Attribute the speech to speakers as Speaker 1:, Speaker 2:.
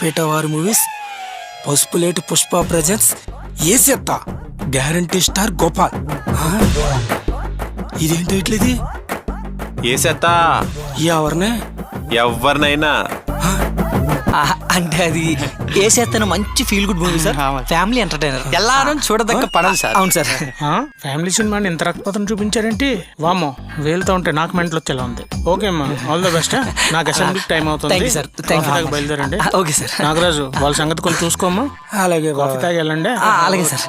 Speaker 1: కొత్తపేట వారి movies, Pasupuleti Pushpa presents, ఏసెత్త guarantee star Gopal. ఇదేంటి ఇట్లది?
Speaker 2: ఏసేత్తా
Speaker 1: ఎవరినే?
Speaker 2: ఎవరినైనా.
Speaker 3: అంటే అది ఏసేత్తన మంచి feel good movie sir, family entertainer, எல்லாரும் చూడదగ్గ పడం సార్. అవును సార్.
Speaker 4: ఫ్యామిలీ సినిమాని ఇంత రక్తపతం చూపించారేంటి? వామో, వేలుతో ఉంటే నాకు మెంటలు వచ్చేలా ఉంది. ఓకే అమ్మా, ఆల్ ద బెస్ట్. నాకు అసెంబ్లీకి టైం అవుతుంది.
Speaker 3: Thank you sir. Thank you.
Speaker 4: బయలుదేరండి.
Speaker 3: Okay sir.
Speaker 4: నాగరాజు, వాళ్ళ సంగతి కొంచెం చూసుకోమ్మా.
Speaker 1: అలాగే
Speaker 4: కాఫీ తాగి వెళ్ళండి.
Speaker 3: అలాగే సార్.